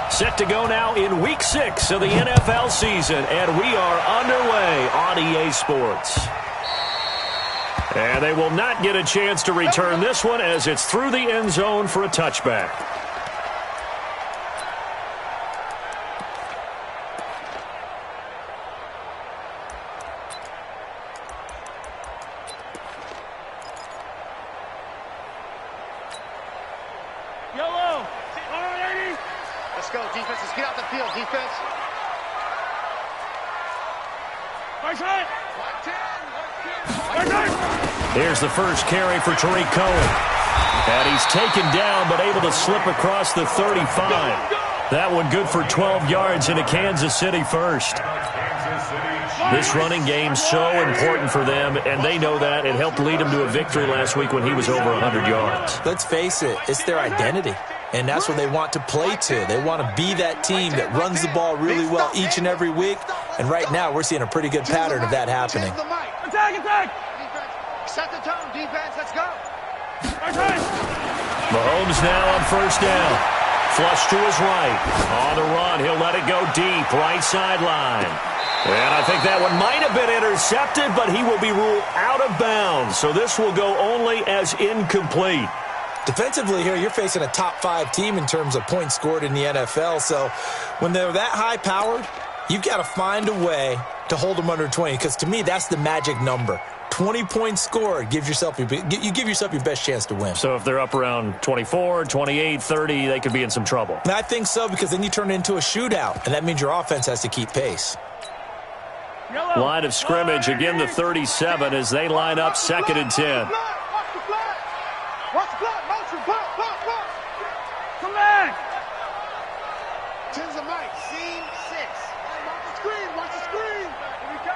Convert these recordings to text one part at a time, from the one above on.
Set to go now in Week 6 of the NFL season, and we are underway on EA Sports. And they will not get a chance to return this one as it's through the end zone for a touchback. Here's the first carry for Tariq Cohen. And he's taken down but able to slip across the 35. That one good for 12 yards into Kansas City first. This running game's so important for them, and they know that. It helped lead them to a victory last week when he was over 100 yards. Let's face it, it's their identity. And that's what they want to play to. They want to be that team that runs the ball really well each and every week. And right now, we're seeing a pretty good pattern of that happening. Attack, attack! Set the tone, defense, let's go. Mahomes now on first down. Flush to his right. On the run, he'll let it go deep, right sideline. And I think that one might have been intercepted, but he will be ruled out of bounds. So this will go only as incomplete. Defensively here, you're facing a top 5 team in terms of points scored in the NFL. So when they're that high-powered, you've got to find a way to hold them under 20, because to me, that's the magic number. 20 points scored, you give yourself your best chance to win. So if they're up around 24, 28, 30, they could be in some trouble. And I think so, because then you turn it into a shootout, and that means your offense has to keep pace. Line of scrimmage, again the 37 as they line up 2nd and 10. Watch the block, motion, block. Come back. 10's a Mike, scene 6. Watch the screen.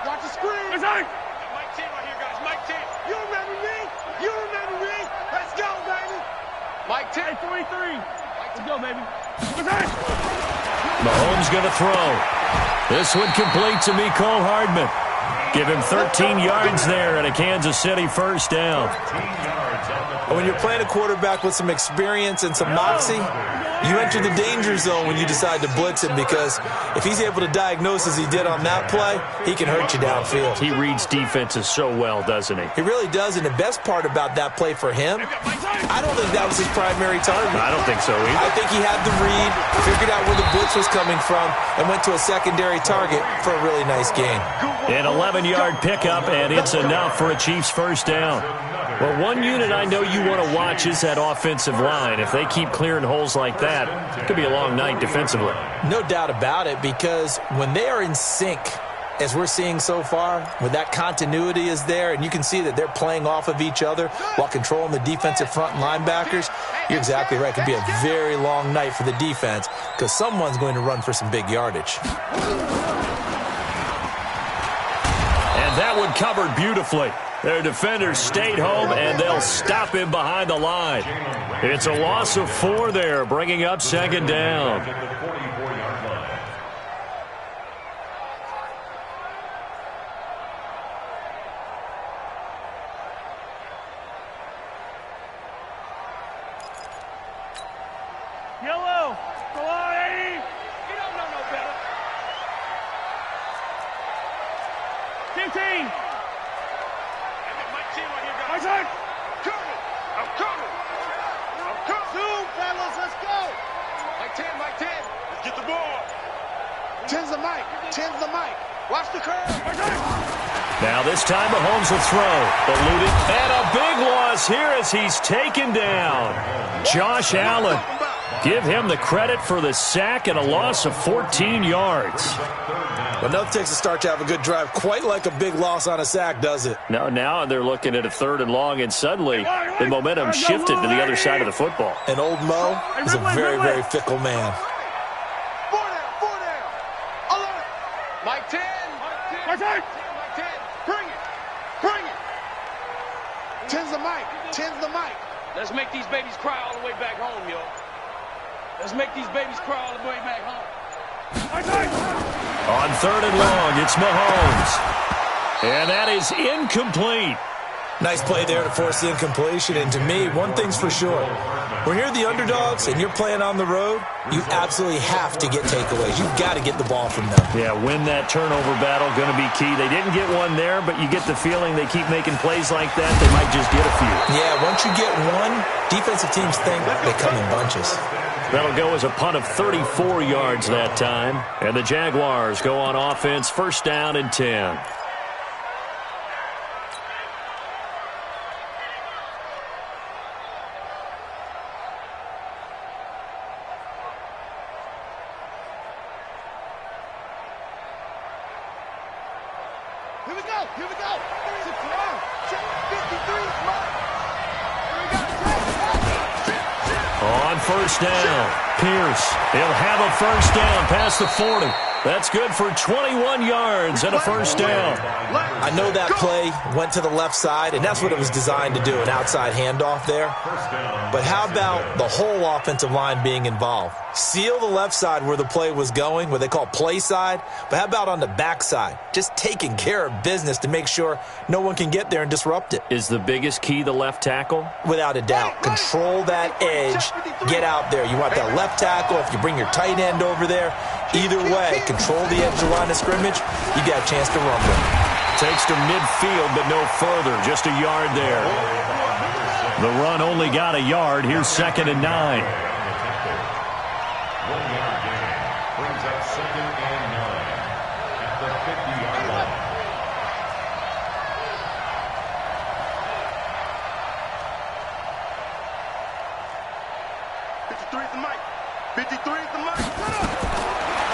Watch the screen. Mike 10 right here, guys, Mike 10. You remember me? Let's go, baby. Mike 10. 23. Let's go, baby. Mahomes going to throw. This one complete to Mecole Hardman. Give him 13 yards there and a Kansas City first down. When you're playing a quarterback with some experience and some moxie, you enter the danger zone when you decide to blitz him, because if he's able to diagnose as he did on that play, he can hurt you downfield. He reads defenses so well, doesn't he? He really does, and the best part about that play for him, I don't think that was his primary target. I don't think so either. I think he had the read, figured out where the blitz was coming from, and went to a secondary target for a really nice gain. An 11-yard pickup, and it's enough for a Chiefs first down. Well, one unit I know you want to watch is that offensive line. If they keep clearing holes like that, it could be a long night defensively. No doubt about it, because when they are in sync, as we're seeing so far, when that continuity is there, and you can see that they're playing off of each other while controlling the defensive front and linebackers, you're exactly right. It could be a very long night for the defense, because someone's going to run for some big yardage. And that one covered beautifully. Their defenders stayed home, and they'll stop him behind the line. It's a loss of 4 there, bringing up 2nd down. Yellow. Go on, 80. You don't know no better. 15. I'm coming. Zoom, fellas, let's go. Mike 10. Let's get the ball. 10's the Mike. Watch the curve. Now this time Mahomes will throw. Eluded. And a big loss here as he's taken down. Josh Allen. Give him the credit for the sack and a loss of 14 yards. But nothing takes a start to have a good drive quite like a big loss on a sack, does it? Now they're looking at a 3rd and long, and suddenly the momentum shifted to the other side of the football. And old Mo is a very, very fickle man. 4 down. Alert. Mike 10. Mike 10. Bring it. 10's the Mike. Let's make these babies cry all the way back home, yo. Let's make these babies cry all the way back home. On 3rd and long, it's Mahomes. And that is incomplete. Nice play there to force the incompletion. And to me, one thing's for sure. When you're the underdogs and you're playing on the road, you absolutely have to get takeaways. You've got to get the ball from them. Yeah, win that turnover battle, going to be key. They didn't get one there, but you get the feeling they keep making plays like that, they might just get a few. Yeah, once you get one, defensive teams think they come in bunches. That'll go as a punt of 34 yards that time. And the Jaguars go on offense, first down and 10. Here we go. Here we go. 53 right. On first down, Pierce. He'll have a first down past the 40. That's good for 21 yards and a first down. I know that play went to the left side, and that's what it was designed to do, an outside handoff there. But how about the whole offensive line being involved? Seal the left side where the play was going, what they call play side. But how about on the back side? Just taking care of business to make sure no one can get there and disrupt it. Is the biggest key the left tackle? Without a doubt. Control that edge. Get out there. You want that left tackle. If you bring your tight end over there, either way, control the edge of the line of scrimmage, you got a chance to rumble. Takes to midfield, but no further. Just a yard there. The run only got a yard. Here's 2nd and 9. 1 yard gain brings up 2nd and 9 at the 50-yard line.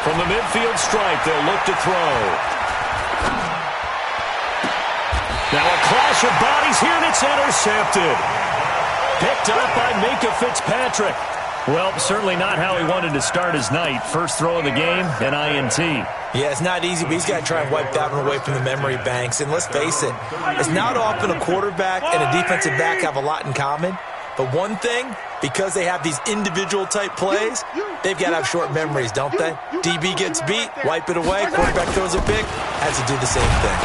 From the midfield stripe, they'll look to throw. Now a clash of bodies here, and it's intercepted. Picked up by Minka Fitzpatrick. Well, certainly not how he wanted to start his night. First throw of the game, an INT. Yeah, it's not easy, but he's got to try and wipe that one away from the memory banks. And let's face it, it's not often a quarterback and a defensive back have a lot in common. But one thing, because they have these individual type plays, they've got to have short memories, don't they? DB gets beat, wipe it away, quarterback throws a pick, has to do the same thing.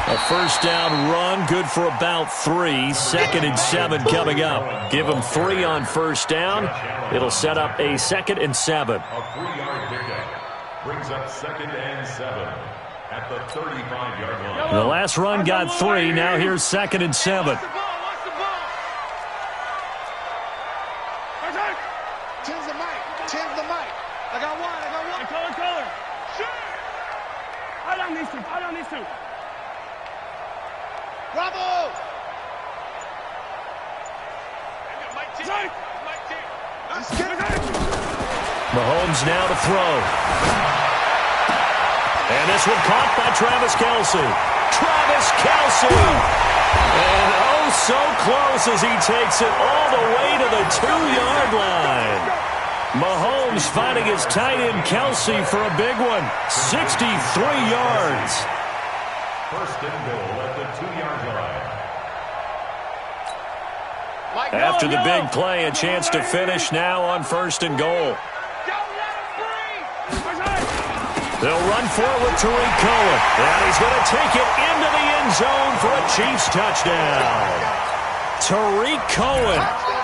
A first down run, good for about 3. 2nd and 7 coming up. Give them 3 on first down. It'll set up a 2nd and 7. A 3-yard pickup brings up 2nd and 7 at the 35-yard line. The last run got 3. Now here's 2nd and 7. Tim's the mic. I got one. Color. Shoot. I don't need to. Bravo! Mahomes now to throw. And this one caught by Travis Kelce. And oh, so close as he takes it all the way to the 2-yard line. Mahomes finding his tight end Kelce for a big one. 63 yards. First and goal at the 2-yard line. After the big play, a chance to finish now on 1st and goal. They'll run for it with Tariq Cohen. And he's going to take it into the end zone for a Chiefs touchdown. Tariq Cohen,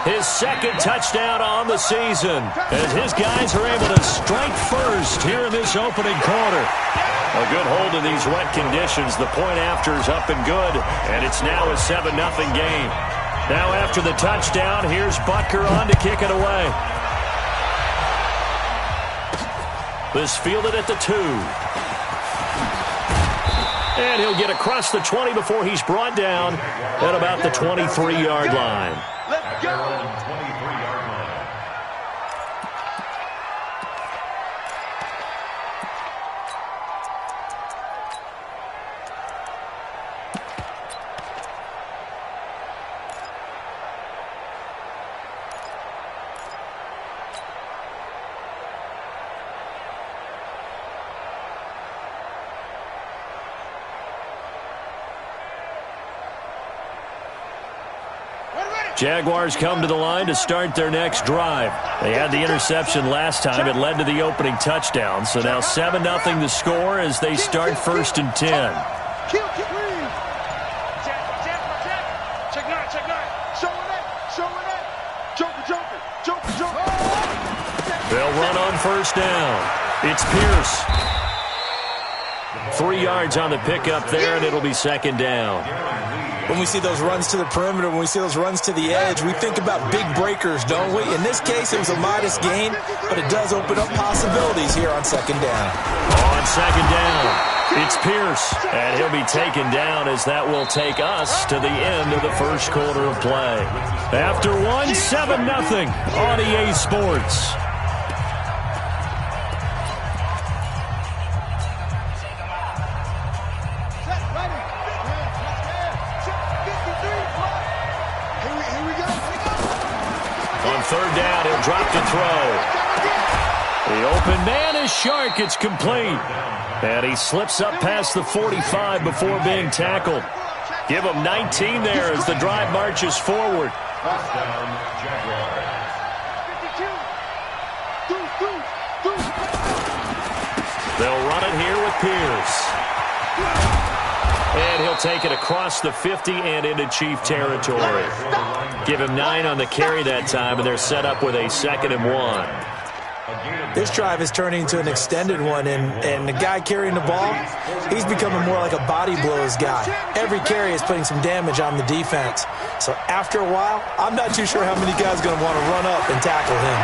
his 2nd touchdown on the season, as his guys are able to strike first here in this opening quarter. A good hold in these wet conditions. The point after is up and good, and it's now a 7-0 game. Now after the touchdown, here's Butker on to kick it away. This fielded at the 2. And he'll get across the 20 before he's brought down at about the 23-yard line. Let's go. 23-yard line. Jaguars come to the line to start their next drive. They had the interception last time. It led to the opening touchdown. So now 7-0 the score as they start 1st and 10. run on first down. It's Pierce. 3 yards on the pickup there, and it'll be second down. When we see those runs to the perimeter, when we see those runs to the edge, we think about big breakers, don't we? In this case, it was a modest gain, but it does open up possibilities here on second down. On second down, it's Pierce, and he'll be taken down as that will take us to the end of the first quarter of play. After one, 7-0 on EA Sports. Third down, he'll drop to throw. The open man is Shark. It's complete. And he slips up past the 45 before being tackled. Give him 19 there as the drive marches forward. First down, Jaguars. They'll run it here with Pierce. And he'll take it across the 50 and into Chief territory. Give him 9 on the carry that time, and they're set up with a 2nd and 1. This drive is turning into an extended one, and the guy carrying the ball, he's becoming more like a body blows guy. Every carry is putting some damage on the defense. So after a while, I'm not too sure how many guys are going to want to run up and tackle him.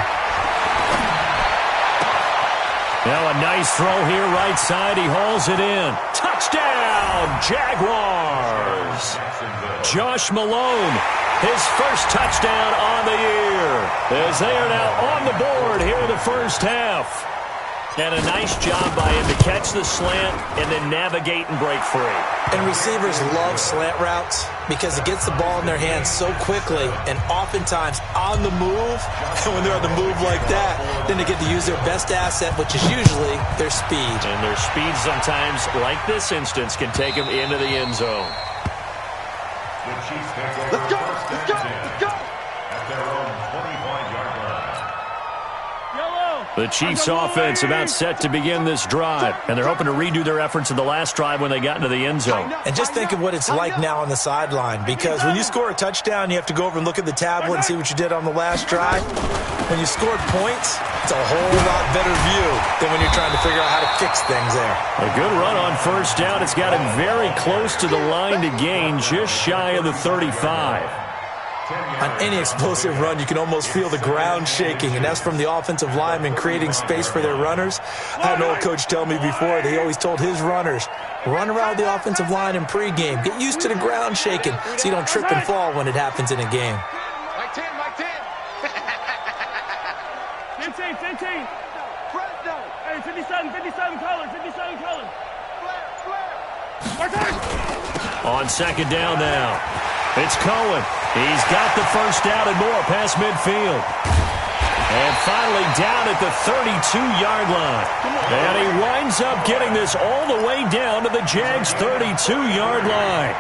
Now a nice throw here right side. He hauls it in. Touchdown, Jaguars. Josh Malone, his first touchdown on the year, as they are now on the board here in the first half. And a nice job by him to catch the slant and then navigate and break free. And receivers love slant routes because it gets the ball in their hands so quickly and oftentimes on the move. And when they're on the move like that, then they get to use their best asset, which is usually their speed. And their speed sometimes, like this instance, can take them into the end zone. The Chiefs take over. Let's go, let's go, let's go. At their own 25-yard line. The Chiefs offense about set to begin this drive, and they're hoping to redo their efforts in the last drive when they got into the end zone. And just think of what it's like now on the sideline, because when you score a touchdown, you have to go over and look at the tablet and see what you did on the last drive. When you scored points, it's a whole lot better view than when you're trying to figure out how to fix things there. A good run on first down. It's got him very close to the line to gain, just shy of the 35. On any explosive run, you can almost feel the ground shaking, and that's from the offensive linemen creating space for their runners. I had an old coach tell me before that he always told his runners, run around the offensive line in pregame. Get used to the ground shaking so you don't trip and fall when it happens in a game. Mike 10, Mike 10. 15. Hey, 57 colors, 57 colors. Flare. On second down now, it's Cohen. He's got the first down and more past midfield. And finally down at the 32-yard line. And he winds up getting this all the way down to the Jags' 32-yard line.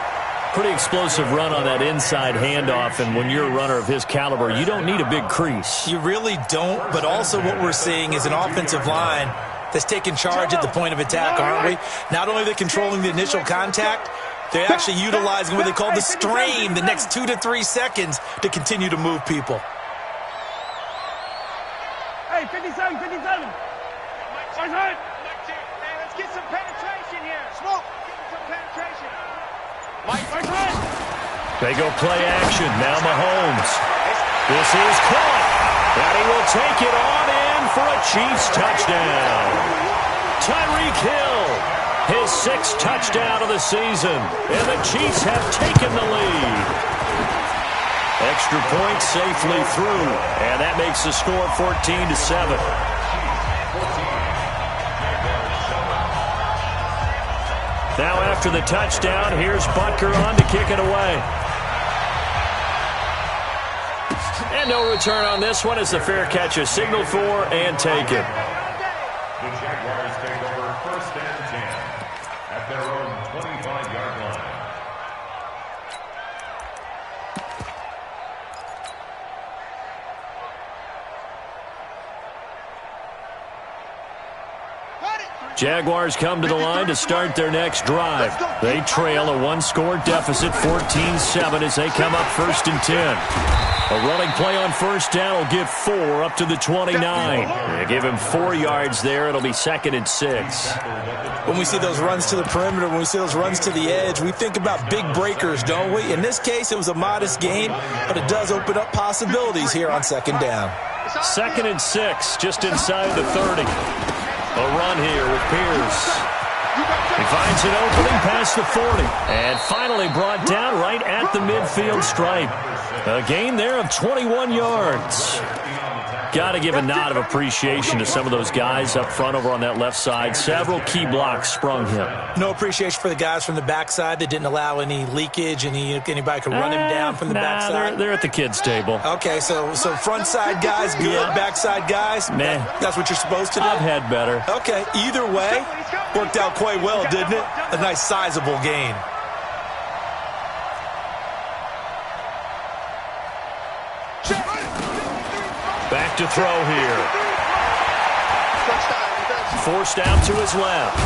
Pretty explosive run on that inside handoff, and when you're a runner of his caliber, you don't need a big crease. You really don't, but also what we're seeing is an offensive line that's taking charge at the point of attack, aren't we? Not only are they controlling the initial contact, they're actually utilizing what they call the strain the next 2 to 3 seconds to continue to move people. Hey, 57. Hey, let's get some penetration here. Smoke, get some penetration. Mike. They go play action. Now Mahomes. This is caught. And he will take it on in for a Chiefs touchdown. Tyreek Hill, his 6th touchdown of the season. And the Chiefs have taken the lead. Extra point safely through. And that makes the score 14-7. Now after the touchdown, here's Butker on to kick it away. And no return on this one as the fair catch is signaled for and taken. The Jaguars take over first and 10 at their own 25-yard line. Jaguars come to the line to start their next drive. They trail a 1-score deficit, 14-7, as they come up 1st and 10. A running play on first down will get 4 up to the 29. They give him 4 yards there. It'll be 2nd and 6. When we see those runs to the perimeter, when we see those runs to the edge, we think about big breakers, don't we? In this case, it was a modest gain, but it does open up possibilities here on 2nd down. 2nd and 6, just inside the 30. A run here with Pierce. He finds an opening past the 40. And finally brought down right at the midfield stripe. A gain there of 21 yards. Got to give a nod of appreciation to some of those guys up front over on that left side. Several key blocks sprung him. No appreciation for the guys from the backside that didn't allow any leakage, anybody could run him down from the backside. They're at the kids' table. Okay, so front side guys good, backside guys, that's what you're supposed to do? I've had better. Okay, either way, worked out quite well, didn't it? A nice sizable gain. Back to throw here. Forced out to his left.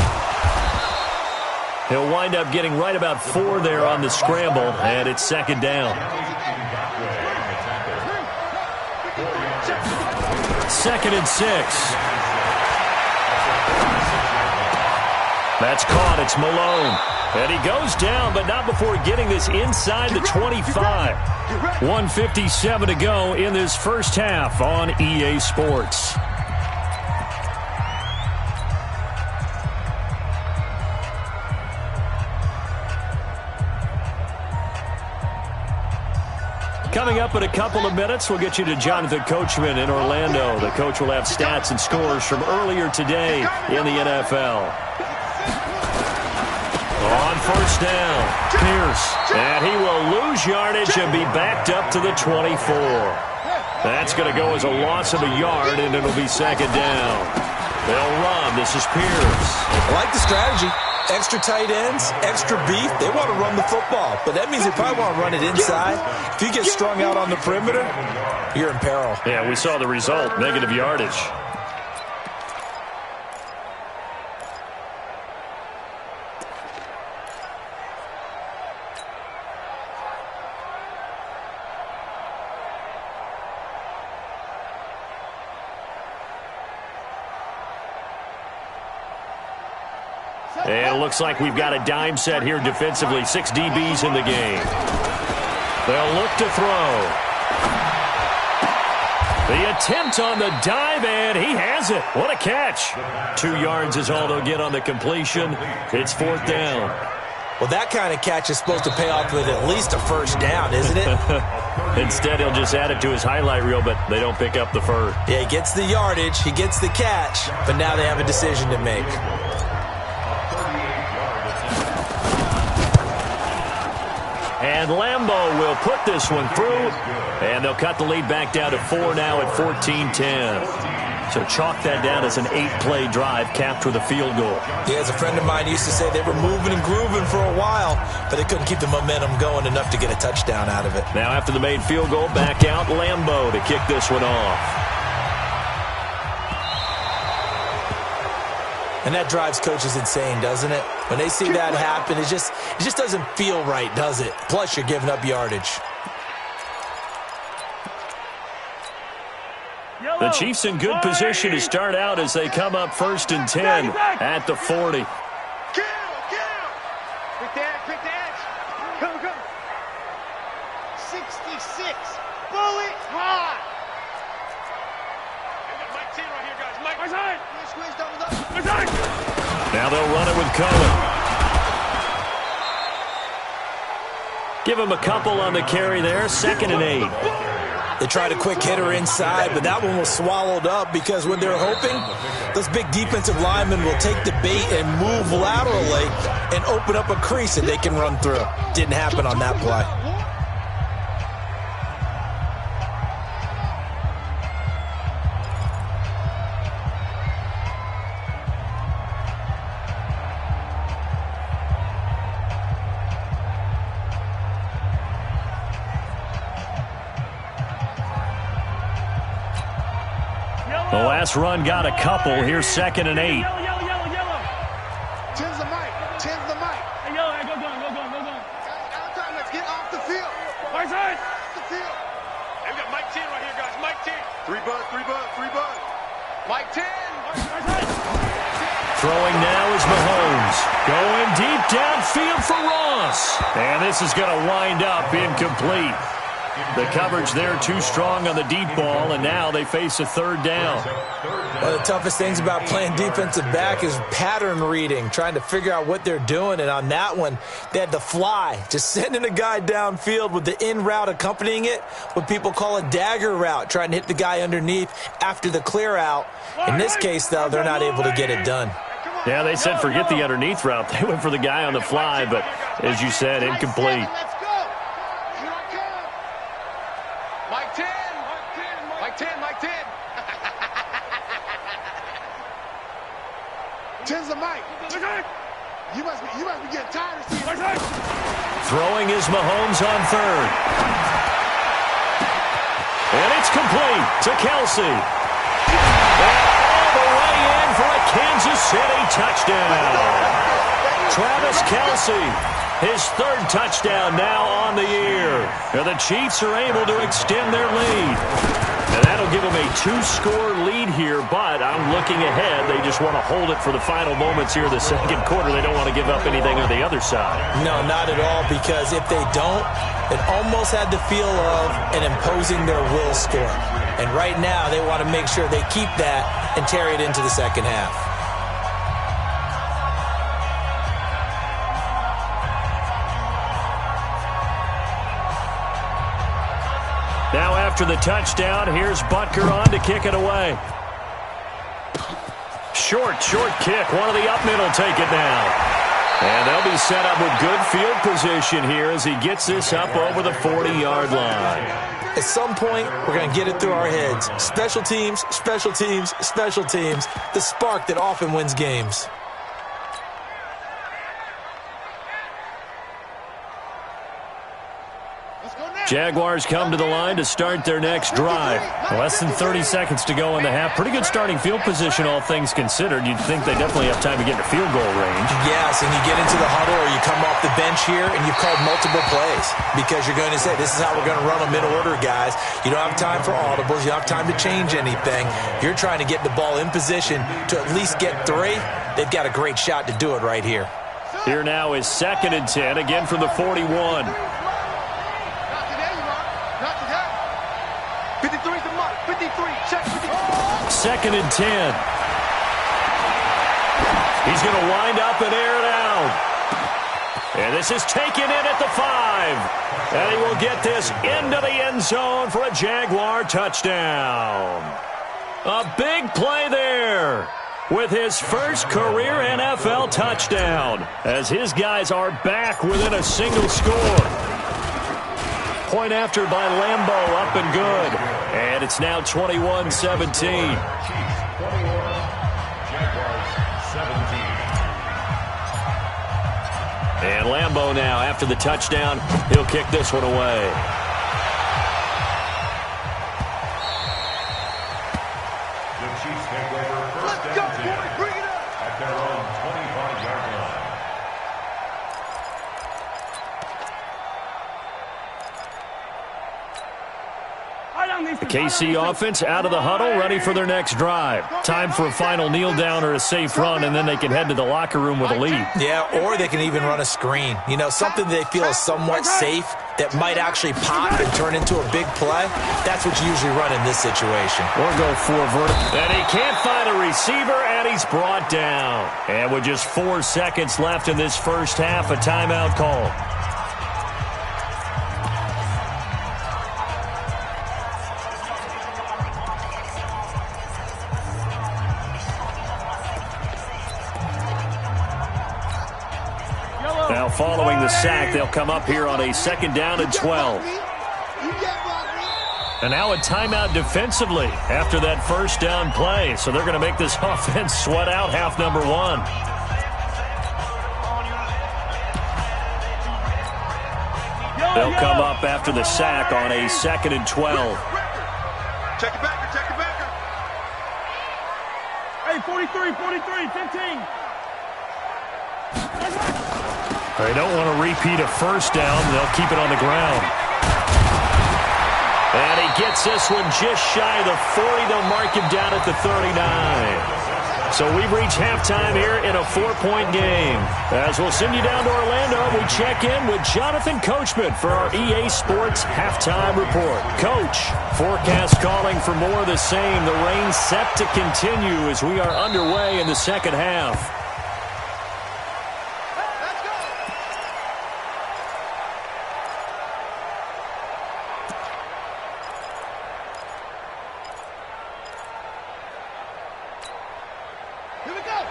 He'll wind up getting right about 4 there on the scramble, and it's 2nd down. 2nd and 6. That's caught. It's Malone. And he goes down, but not before getting this inside the 25. 1:57 to go in this first half on EA Sports. Coming up in a couple of minutes, we'll get you to Jonathan Coachman in Orlando. The coach will have stats and scores from earlier today in the NFL. On first down, Pierce. And he will lose yardage and be backed up to the 24. That's going to go as a loss of a yard, and it'll be 2nd down. They'll run. This is Pierce. I like the strategy. Extra tight ends, extra beef. They want to run the football, but that means they probably want to run it inside. If you get strung out on the perimeter, you're in peril. Yeah, we saw the result, negative yardage. And it looks like we've got a dime set here defensively. 6 DBs in the game. They'll look to throw. The attempt on the dive, and he has it. What a catch. 2 yards is all they'll get on the completion. It's 4th down. Well, that kind of catch is supposed to pay off with at least a first down, isn't it? Instead, he'll just add it to his highlight reel, but they don't pick up the first. Yeah, he gets the yardage, he gets the catch, but now they have a decision to make. And Lambeau will put this one through, and they'll cut the lead back down to 4 now at 14-10. So chalk that down as an 8-play drive capped with a field goal. Yeah, as a friend of mine used to say, they were moving and grooving for a while, but they couldn't keep the momentum going enough to get a touchdown out of it. Now after the made field goal, back out Lambeau to kick this one off. And that drives coaches insane, doesn't it? When they see that happen, it just doesn't feel right, does it? Plus, you're giving up yardage. The Chiefs in good position to start out as they come up 1st and 10 at the 40. Quick edge. Come. 66. Bullet high. Mike 10 right here, guys. Mike side. Squeeze double up. Now they'll run it with Cohen. Give him a couple on the carry there. 2nd and 8. They tried a quick hitter inside, but that one was swallowed up because when they're hoping, those big defensive linemen will take the bait and move laterally and open up a crease that they can run through. Didn't happen on that play. The last run got a couple. Here's 2nd and 8. Yellow. Tens the mic. Hey, yellow, go. Let's get off the field. Right side. Off the field. Throwing now is Mahomes. Going deep downfield for Ross. And this is going to wind up incomplete. The coverage there too strong on the deep ball, and now they face a third down. One of the toughest things about playing defensive back is pattern reading, trying to figure out what they're doing. And on that one, they had the fly, just sending a guy downfield with the in route accompanying it, what people call a dagger route, trying to hit the guy underneath after the clear out. In this case, though, they're not able to get it done. Yeah, they said forget the underneath route. They went for the guy on the fly, but as you said, incomplete. You must be getting tired of seeing. Throwing is Mahomes on third. And it's complete to Kelsey. And all the way in for a Kansas City touchdown. Travis Kelsey, his third touchdown now on the year. And the Chiefs are able to extend their lead. And that'll give them a 2-score lead here, but I'm looking ahead. They just want to hold it for the final moments here of the second quarter. They don't want to give up anything on the other side. No, not at all, because if they don't, it almost had the feel of an imposing their will score. And right now, they want to make sure they keep that and carry it into the second half. Now after the touchdown, here's Butker on to kick it away. Short kick. One of the up middle take it now. And they'll be set up with good field position here as he gets this up over the 40-yard line. At some point, we're going to get it through our heads. Special teams, special teams, special teams. The spark that often wins games. Jaguars come to the line to start their next drive. Less than 30 seconds to go in the half. Pretty good starting field position, all things considered. You'd think they definitely have time to get into field goal range. Yes, and you get into the huddle or you come off the bench here and you've called multiple plays because you're going to say, this is how we're going to run them in order, guys. You don't have time for audibles. You don't have time to change anything. You're trying to get the ball in position to at least get 3. They've got a great shot to do it right here. Here now is 2nd and 10, again from the 41. 53's the mark. 53. Check 53. 2nd and 10. He's going to wind up and air it out. And this is taken in at the 5. And he will get this into the end zone for a Jaguar touchdown. A big play there with his first career NFL touchdown as his guys are back within a single score. Point after by Lambeau, up and good. And it's now 21-17. And Lambeau now, after the touchdown, he'll kick this one away. The Chiefs take over first down 10 Bring it up. at their own 25-yard line. The KC offense out of the huddle, ready for their next drive. Time for a final kneel down or a safe run, and then they can head to the locker room with a lead. Yeah, or they can even run a screen. You know, something they feel is somewhat safe that might actually pop and turn into a big play. That's what you usually run in this situation. Or go for a vertical. And he can't find a receiver, and he's brought down. And with just 4 seconds left in this first half, a timeout call. Now following the sack, they'll come up here on a 2nd down and 12. And now a timeout defensively after that first down play. So they're going to make this offense sweat out half number 1. They'll come up after the sack on a 2nd and 12. Check it back. Check it back. Hey, 43, 15. They don't want to repeat a first down. They'll keep it on the ground. And he gets this one just shy of the 40. They'll mark him down at the 39. So we've reached halftime here in a 4-point game. As we'll send you down to Orlando, we check in with Jonathan Coachman for our EA Sports Halftime Report. Coach, forecast calling for more of the same. The rain set to continue as we are underway in the second half.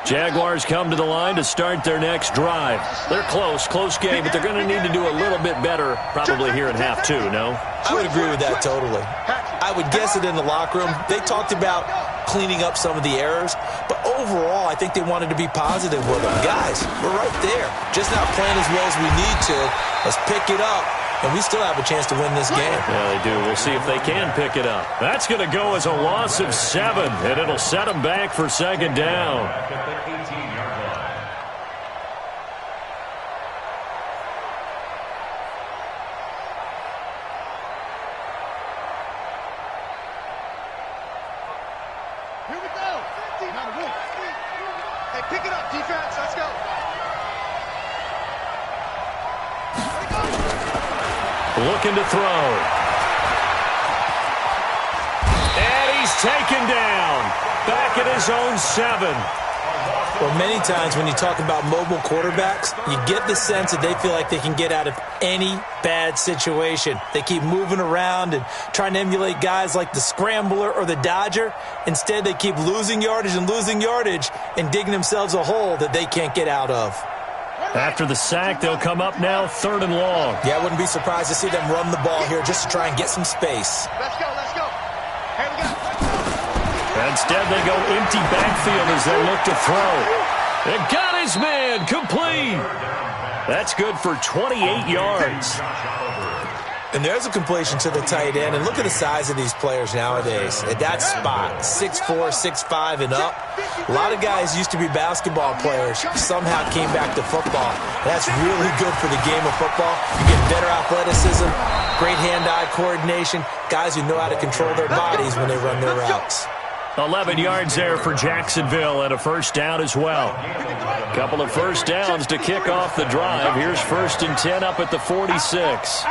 Jaguars come to the line to start their next drive. They're close game, but they're going to need to do a little bit better probably here in half two, no? I would agree with that totally. I would guess it in the locker room. They talked about cleaning up some of the errors, but overall, I think they wanted to be positive with them. Guys, we're right there. Just not playing as well as we need to. Let's pick it up, and we still have a chance to win this game. Yeah, they do. We'll see if they can pick it up. That's going to go as a loss of 7, and it'll set them back for second down. Looking to throw. And he's taken down. Back at his own 7. Well, many times when you talk about mobile quarterbacks, you get the sense that they feel like they can get out of any bad situation. They keep moving around and trying to emulate guys like the scrambler or the dodger. Instead, they keep losing yardage and digging themselves a hole that they can't get out of. After the sack, they'll come up now 3rd and long. Yeah, I wouldn't be surprised to see them run the ball here just to try and get some space. Let's go. Here we go. Instead, they go empty backfield as they look to throw. And got his man complete. That's good for 28 yards. And there's a completion to the tight end. And look at the size of these players nowadays. At that spot, 6'4", 6'5", and up. A lot of guys used to be basketball players. Somehow came back to football. That's really good for the game of football. You get better athleticism, great hand-eye coordination, guys who know how to control their bodies when they run their routes. 11 yards there for Jacksonville and a first down as well. Couple of first downs to kick off the drive. Here's 1st and 10 up at the 46.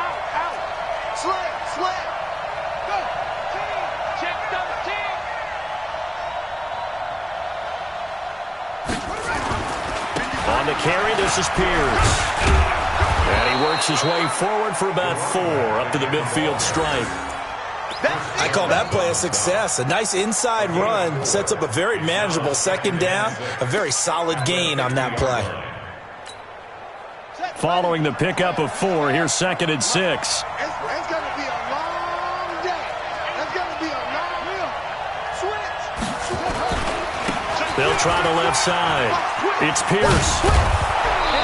On the carry, this is Pierce. And he works his way forward for about 4 up to the midfield stripe. I call that play a success. A nice inside run sets up a very manageable second down. A very solid gain on that play. Following the pickup of 4, here's 2nd and 6. It's going to be a long day. It's going to be a long switch. They'll try the left side. It's Pierce.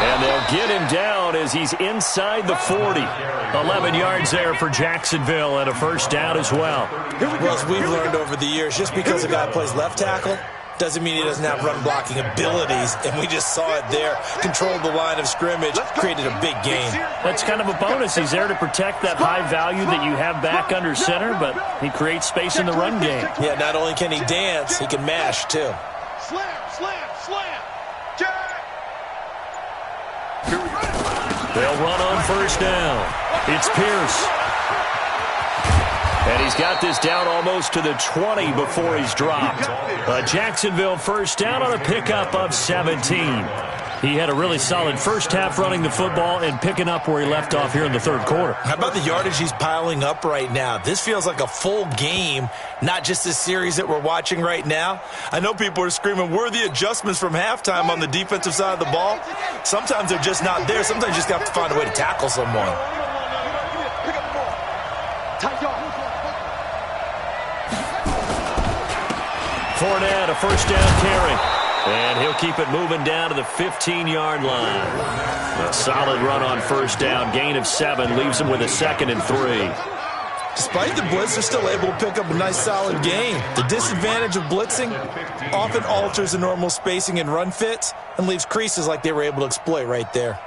And they'll get him down as he's inside the 40. 11 yards there for Jacksonville and a first down as well. Well, as we've learned over the years, just because a guy plays left tackle doesn't mean he doesn't have run-blocking abilities, and we just saw it there. Controlled the line of scrimmage, created a big gain. That's kind of a bonus. He's there to protect that high value that you have back under center, but he creates space in the run game. Yeah, not only can he dance, he can mash, too. Slam. They'll run on first down. It's Pierce. And he's got this down almost to the 20 before he's dropped. A Jacksonville first down on a pickup of 17. He had a really solid first half running the football and picking up where he left off here in the 3rd quarter. How about the yardage he's piling up right now? This feels like a full game, not just this series that we're watching right now. I know people are screaming, where are the adjustments from halftime on the defensive side of the ball? Sometimes they're just not there. Sometimes you just have to find a way to tackle someone. Fournette, a first down carry. And he'll keep it moving down to the 15-yard line. A solid run on first down. Gain of 7 leaves him with a 2nd and 3. Despite the blitz, they're still able to pick up a nice solid gain. The disadvantage of blitzing often alters the normal spacing and run fits and leaves creases like they were able to exploit right there.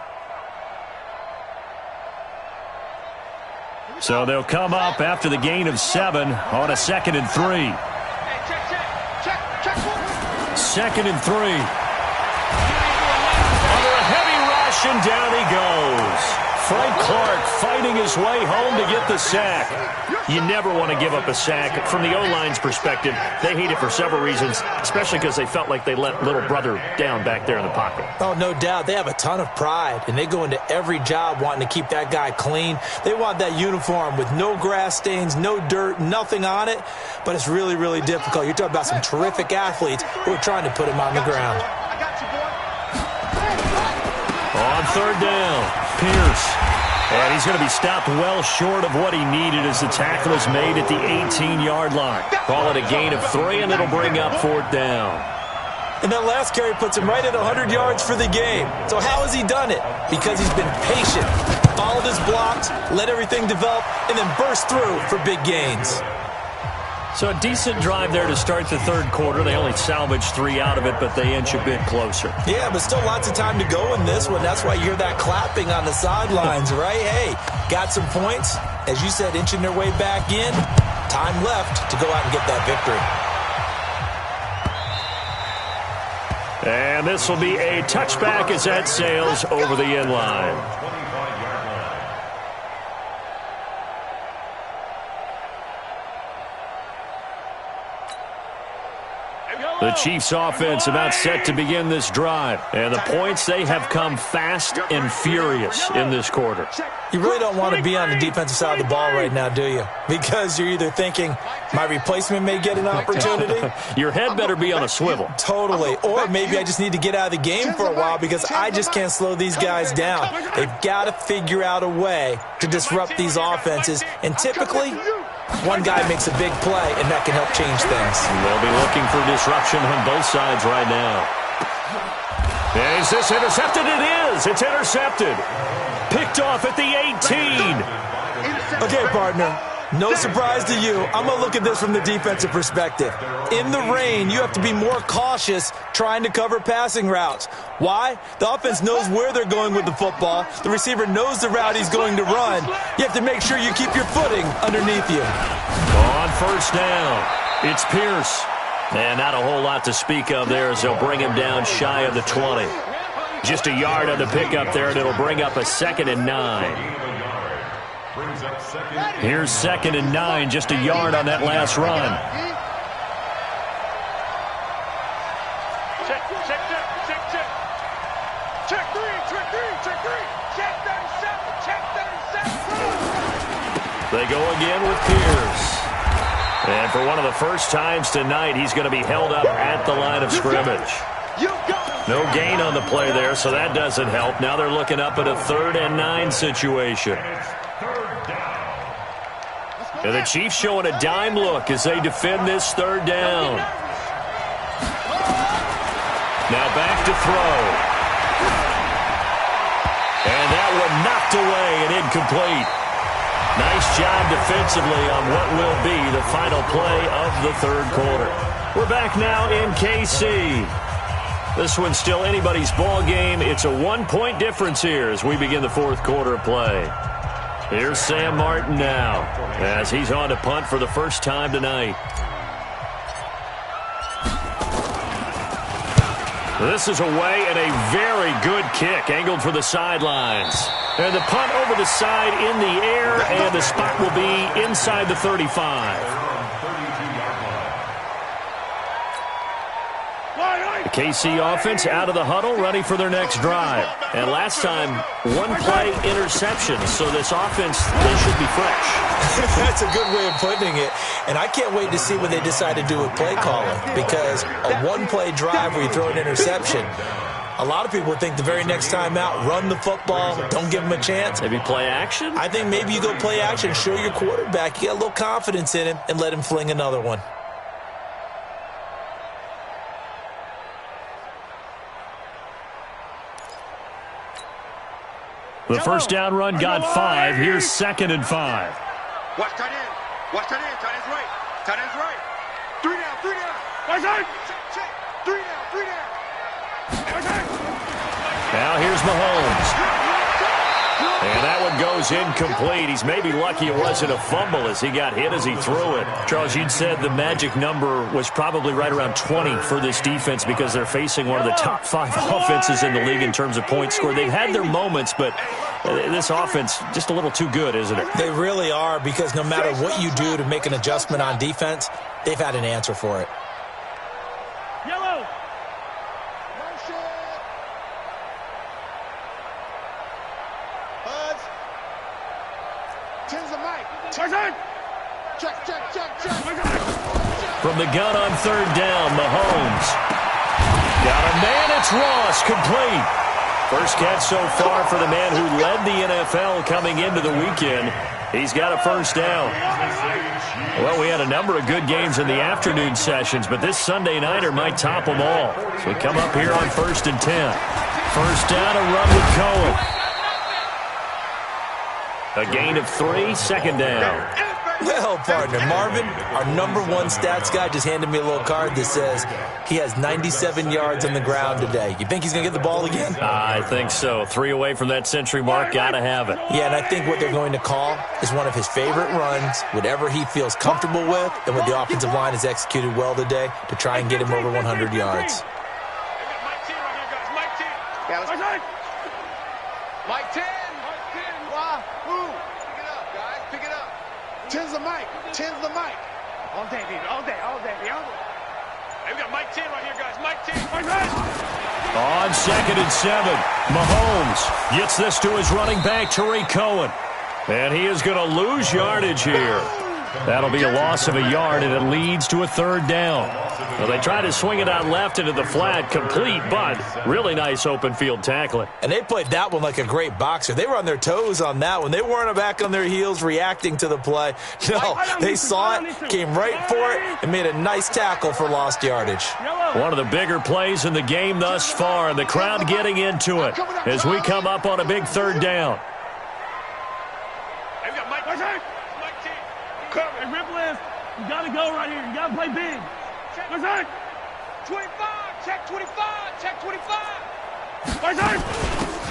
So they'll come up after the gain of 7 on a 2nd and 3. 2nd and 3. Under a heavy rush, and down he goes. Frank Clark fighting his way home to get the sack. You never want to give up a sack. From the O-line's perspective, they hate it for several reasons, especially because they felt like they let little brother down back there in the pocket. Oh, no doubt. They have a ton of pride, and they go into every job wanting to keep that guy clean. They want that uniform with no grass stains, no dirt, nothing on it, but it's really, really difficult. You're talking about some terrific athletes who are trying to put him on the ground. On 3rd down, Pierce. And he's going to be stopped well short of what he needed as the tackle is made at the 18-yard line. Call it a gain of 3, and it'll bring up 4th down. And that last carry puts him right at 100 yards for the game. So how has he done it? Because he's been patient, followed his blocks, let everything develop, and then burst through for big gains. So a decent drive there to start the 3rd quarter. They only salvaged 3 out of it, but they inch a bit closer. Yeah, but still lots of time to go in this one. That's why you hear that clapping on the sidelines, right? Hey, got some points. As you said, inching their way back in. Time left to go out and get that victory. And this will be a touchback as that sails over the end line. The Chiefs offense about set to begin this drive. And the points, they have come fast and furious in this quarter. You really don't want to be on the defensive side of the ball right now, do you? Because you're either thinking, my replacement may get an opportunity. Your head better be on a swivel. Totally. Or maybe I just need to get out of the game for a while because I just can't slow these guys down. They've got to figure out a way to disrupt these offenses. And typically, one guy makes a big play, and that can help change things. They'll be looking for disruption on both sides right now. Is this intercepted? It is. It's intercepted. Picked off at the 18. Okay, partner. No surprise to you. I'm going to look at this from the defensive perspective. In the rain, you have to be more cautious trying to cover passing routes. Why? The offense knows where they're going with the football. The receiver knows the route he's going to run. You have to make sure you keep your footing underneath you. On 1st down, it's Pierce. And not a whole lot to speak of there as they'll bring him down shy of the 20. Just a yard on the pickup there, and it'll bring up a 2nd and 9. Here's 2nd and 9, just a yard on that last run. Check 37. They go again with Pierce. And for one of the first times tonight, he's going to be held up at the line of scrimmage. No gain on the play there, so that doesn't help. Now they're looking up at a 3rd and 9 situation. And the Chiefs showing a dime look as they defend this 3rd down. Now back to throw. And that one knocked away and incomplete. Nice job defensively on what will be the final play of the 3rd quarter. We're back now in KC. This one's still anybody's ball game. It's a 1-point difference here as we begin the 4th quarter of play. Here's Sam Martin now as he's on to punt for the first time tonight. This is away and a very good kick angled for the sidelines. And the punt over the side in the air, and the spot will be inside the 35. The KC offense out of the huddle, ready for their next drive. And last time, 1-play interception, so this offense, they should be fresh. That's a good way of putting it. And I can't wait to see what they decide to do with play calling, because a 1-play drive where you throw an interception, a lot of people think the very next time out, run the football, don't give them a chance. Maybe play action? I think maybe you go play action, show your quarterback, you got a little confidence in him, and let him fling another one. The first down run got 5. Here's 2nd and 5. Watch tight end. Watch tight end. Tight end's right. Tight end's right. 3 down. 3 down. Right side. Check. 3 down. 3 down. Right side. Now here's Mahomes. And that one goes incomplete. He's maybe lucky it wasn't a fumble as he got hit as he threw it. Charles, you'd said the magic number was probably right around 20 for this defense because they're facing one of the top 5 offenses in the league in terms of points scored. They've had their moments, but this offense just a little too good, isn't it? They really are, because no matter what you do to make an adjustment on defense, they've had an answer for it. Yellow. Buds. Tens of Mike. Check. From the gun on third down, Mahomes. Got a man, it's Ross, complete. First catch so far for the man who led the NFL coming into the weekend. He's got a first down. Well, we had a number of good games in the afternoon sessions, but this Sunday nighter might top them all. So we come up here on 1st and 10. First down, a run with Cohen. A gain of 3, second down. Well, partner, Marvin, our #1 stats guy, just handed me a little card that says he has 97 yards on the ground today. You think he's going to get the ball again? I think so. 3 away from that century mark. Got to have it. Yeah, and I think what they're going to call is one of his favorite runs, whatever he feels comfortable with, and what the offensive line has executed well today to try and get him over 100 yards. Mike 10. Wahoo. Pick it up, guys. Pick it up. Tens of Mike. All day, baby. All day. Hey, we got Mike 10 right here, guys. Mike 10. On 2nd and 7, Mahomes gets this to his running back, Tariq Cohen. And he is going to lose yardage here. That'll be a loss of a yard, and it leads to a third down. Well, they try to swing it out left into the flat, complete, but really nice open field tackling. And they played that one like a great boxer. They were on their toes on that one. They weren't back on their heels reacting to the play. No, they saw it, came right for it, and made a nice tackle for lost yardage. One of the bigger plays in the game thus far, and the crowd getting into it as we come up on a big third down. Hey, we got Mike 10. Hey, Ripple, you got to go right here. You got to play big. Check 25. Check 25. Check 25.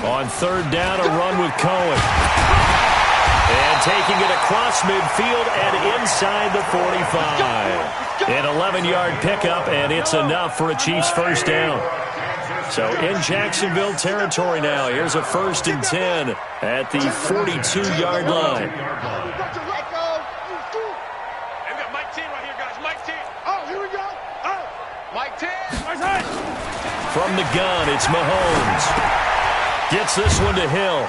On third down, a run with Cohen. And taking it across midfield and inside the 45. An 11-yard pickup, and it's enough for a Chiefs first down. So in Jacksonville territory now. Here's a 1st and 10 at the 42-yard line. From the gun, it's Mahomes. Gets this one to Hill.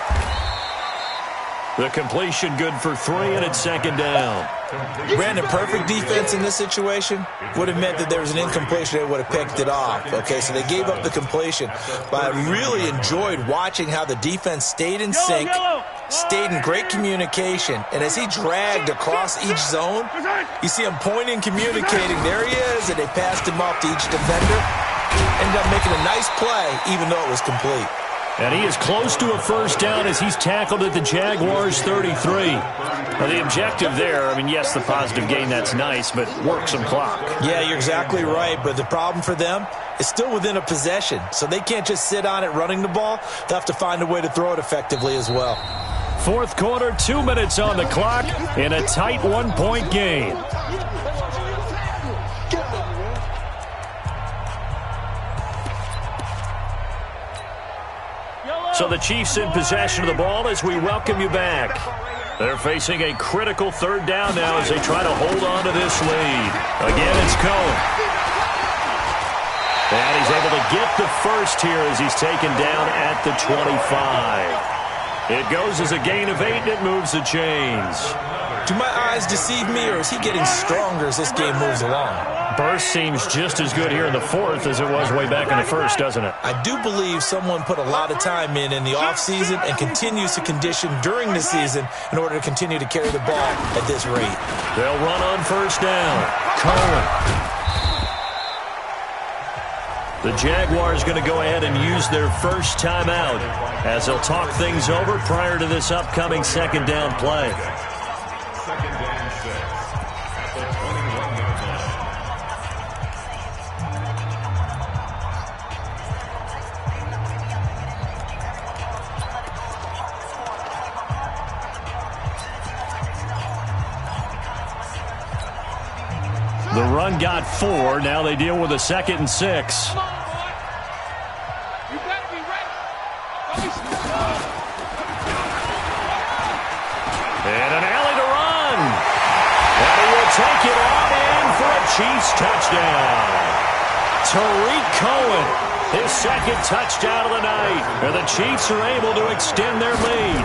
The completion good for 3, and it's 2nd down. Brandon, perfect defense in this situation would have meant that there was an incompletion. They would have picked it off. Okay, so they gave up the completion. But I really enjoyed watching how the defense stayed in sync, stayed in great communication. And as he dragged across each zone, you see him pointing, communicating. There he is, and they passed him off to each defender. Ended up making a nice play, even though it was complete. And he is close to a first down as he's tackled at the Jaguars' 33. Now, the objective there, I mean, yes, the positive gain, that's nice, but work some clock. Yeah, you're exactly right, but the problem for them is still within a possession, so they can't just sit on it running the ball. They'll have to find a way to throw it effectively as well. Fourth quarter, 2 minutes on the clock in a tight 1-point game. So the Chiefs in possession of the ball as we welcome you back. They're facing a critical third down now as they try to hold on to this lead. Again, it's Cohen. And he's able to get the first here as he's taken down at the 25. It goes as a gain of 8, and it moves the chains. Do my eyes deceive me, or is he getting stronger as this game moves along? Burst seems just as good here in the fourth as it was way back in the first, doesn't it? I do believe someone put a lot of time in the offseason and continues to condition during the season in order to continue to carry the ball at this rate. They'll run on first down. Cohen. The Jaguars going to go ahead and use their first timeout as they'll talk things over prior to this upcoming second down play. Second down 6 at the 21-yard line. The run got 4. Now they deal with a 2nd and 6. Come on, boy. You better be ready. And an alley to run. And he will take it out in for a Chiefs touchdown. Tariq Cohen, his 2nd touchdown of the night. And the Chiefs are able to extend their lead.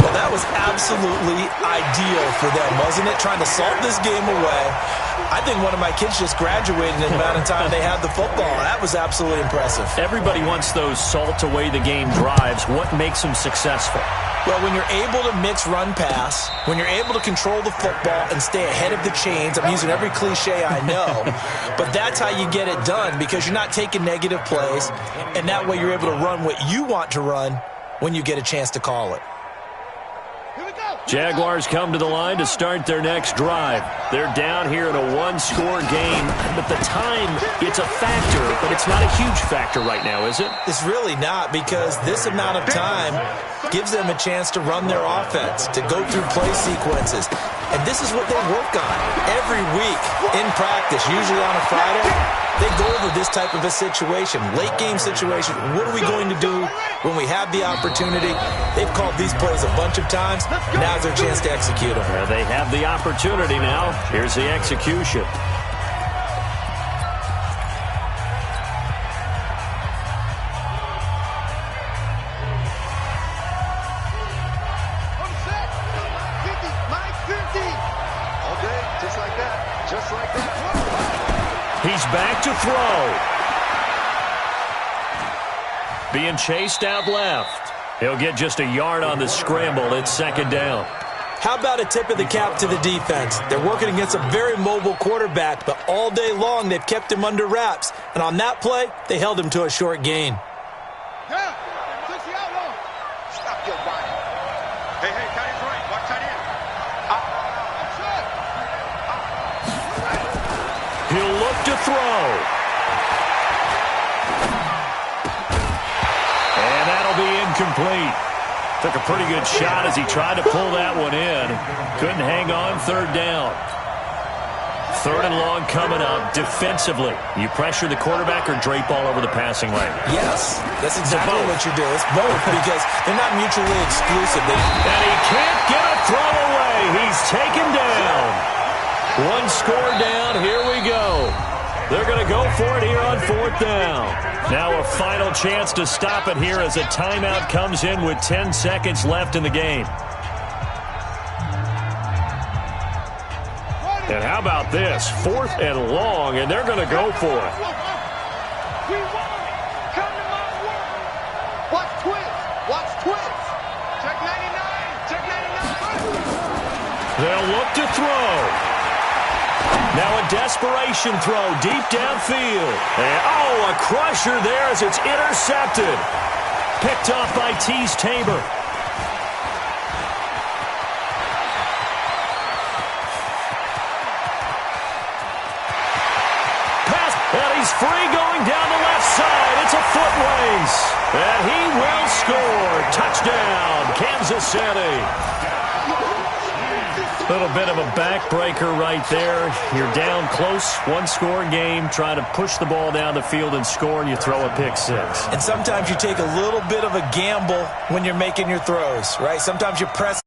Well, that was absolutely ideal for them, wasn't it? Trying to salt this game away. I think one of my kids just graduated in the amount of time they had the football. That was absolutely impressive. Everybody wants those salt away the game drives. What makes them successful? Well, when you're able to mix run-pass, when you're able to control the football and stay ahead of the chains, I'm using every cliche I know, but that's how you get it done because you're not taking negative plays, and that way you're able to run what you want to run when you get a chance to call it. Jaguars come to the line to start their next drive. They're down here in a 1-score game, but the time, it's a factor, but it's not a huge factor right now, is it? It's really not because this amount of time gives them a chance to run their offense, to go through play sequences. And this is what they work on every week in practice, usually on a Friday. They go over this type of a situation, late game situation. What are we going to do when we have the opportunity? They've called these plays a bunch of times. Now's their chance to execute them. They have the opportunity now. Here's the execution. He's back to throw. Being chased out left. He'll get just a yard on the scramble. It's 2nd down. How about a tip of the cap to the defense? They're working against a very mobile quarterback, but all day long they've kept him under wraps. And on that play, they held him to a short gain. Yeah, the outlaw. Stop your body. Hey, tight end's right. Watch tight end. He'll look to throw. And that'll be incomplete. Took a pretty good shot as he tried to pull that one in. Couldn't hang on 3rd down. 3rd and long coming up defensively. You pressure the quarterback or drape all over the passing lane? Yes, that's exactly what you do. It's both because they're not mutually exclusive. And he can't get a throw away. He's taken down. 1 score down. Here we go. They're going to go for it here on 4th down. Now a final chance to stop it here as a timeout comes in with 10 seconds left in the game. And how about this? 4th and long, and they're going to go for it. We won. Come to my world. Watch twins. Watch twins. Check 99. Check 99. They'll look to throw. Now a desperation throw deep downfield. And, oh, a crusher there as it's intercepted. Picked off by Tease Tabor. Pass, and he's free going down the left side. It's a foot race. And he will score. Touchdown, Kansas City. Little bit of a backbreaker right there. You're down close, 1-score game, trying to push the ball down the field and score, and you throw a pick 6. And sometimes you take a little bit of a gamble when you're making your throws, right? Sometimes you press